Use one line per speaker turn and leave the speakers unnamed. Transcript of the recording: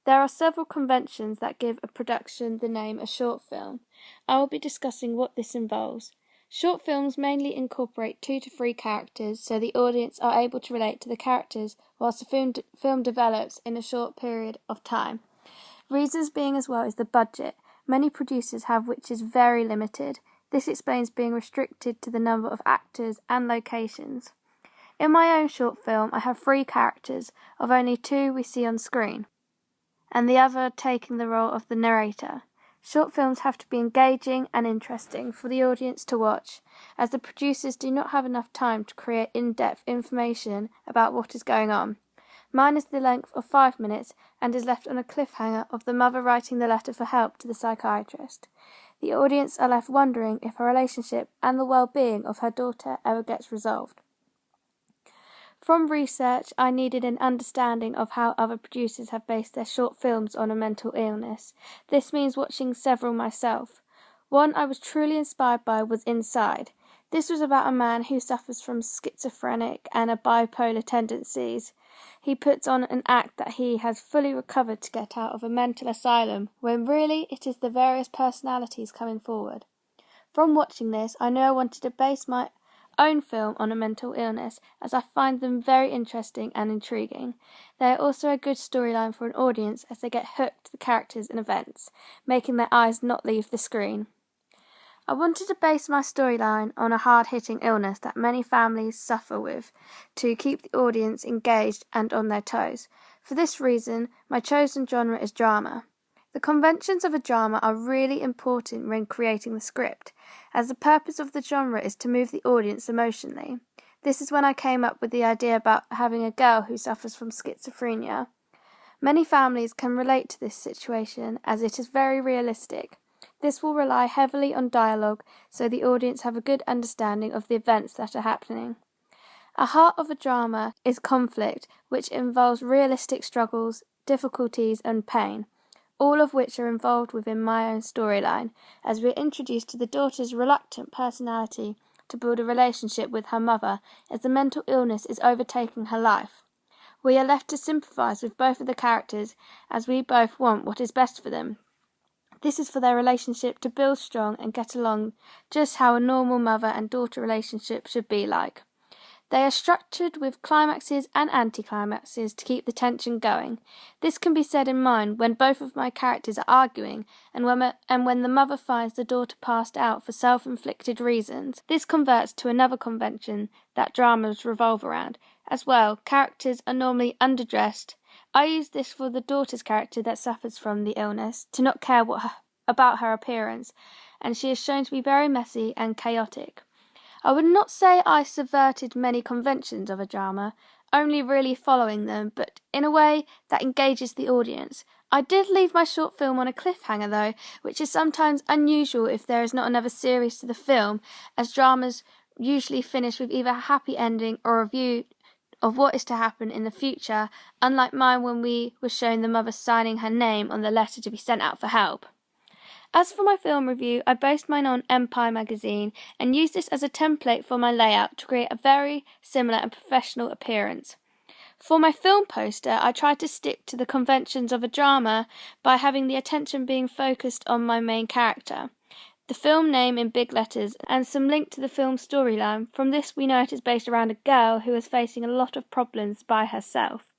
There are several conventions that give a production the name a short film. I will be discussing what this involves. Short films mainly incorporate 2 to 3 characters so the audience are able to relate to the characters whilst the film develops in a short period of time. Reasons being as well is the budget many producers have, which is very limited. This explains being restricted to the number of actors and locations. In my own short film, I have 3 characters, of only 2 we see on screen, and the other taking the role of the narrator. Short films have to be engaging and interesting for the audience to watch, as the producers do not have enough time to create in-depth information about what is going on. Mine is the length of 5 minutes and is left on a cliffhanger of the mother writing the letter for help to the psychiatrist. The audience are left wondering if her relationship and the well-being of her daughter ever gets resolved. From research, I needed an understanding of how other producers have based their short films on a mental illness. This means watching several myself. One I was truly inspired by was Inside. This was about a man who suffers from schizophrenic and bipolar tendencies. He puts on an act that he has fully recovered to get out of a mental asylum, when really it is the various personalities coming forward. From watching this, I knew I wanted to base my own film on a mental illness, as I find them very interesting and intriguing. They are also a good storyline for an audience, as they get hooked to the characters and events, making their eyes not leave the screen. I wanted to base my storyline on a hard-hitting illness that many families suffer with, to keep the audience engaged and on their toes. For this reason, my chosen genre is drama. The conventions of a drama are really important when creating the script, as the purpose of the genre is to move the audience emotionally. This is when I came up with the idea about having a girl who suffers from schizophrenia. Many families can relate to this situation, as it is very realistic. This will rely heavily on dialogue, so the audience have a good understanding of the events that are happening. At heart of a drama is conflict, which involves realistic struggles, difficulties and pain, all of which are involved within my own storyline, as we are introduced to the daughter's reluctant personality to build a relationship with her mother, as the mental illness is overtaking her life. We are left to sympathise with both of the characters, as we both want what is best for them. This is for their relationship to build strong and get along, just how a normal mother and daughter relationship should be like. They are structured with climaxes and anticlimaxes to keep the tension going. This can be said in mine when both of my characters are arguing and when the mother finds the daughter passed out for self-inflicted reasons. This converts to another convention that dramas revolve around. As well, characters are normally underdressed. I use this for the daughter's character that suffers from the illness, to not care about her appearance, and she is shown to be very messy and chaotic. I would not say I subverted many conventions of a drama, only really following them, but in a way that engages the audience. I did leave my short film on a cliffhanger though, which is sometimes unusual if there is not another series to the film, as dramas usually finish with either a happy ending or a view of what is to happen in the future, unlike mine when we were shown the mother signing her name on the letter to be sent out for help. As for my film review, I based mine on Empire magazine and used this as a template for my layout to create a very similar and professional appearance. For my film poster, I tried to stick to the conventions of a drama by having the attention being focused on my main character, the film name in big letters, and some link to the film storyline. From this we know it is based around a girl who is facing a lot of problems by herself.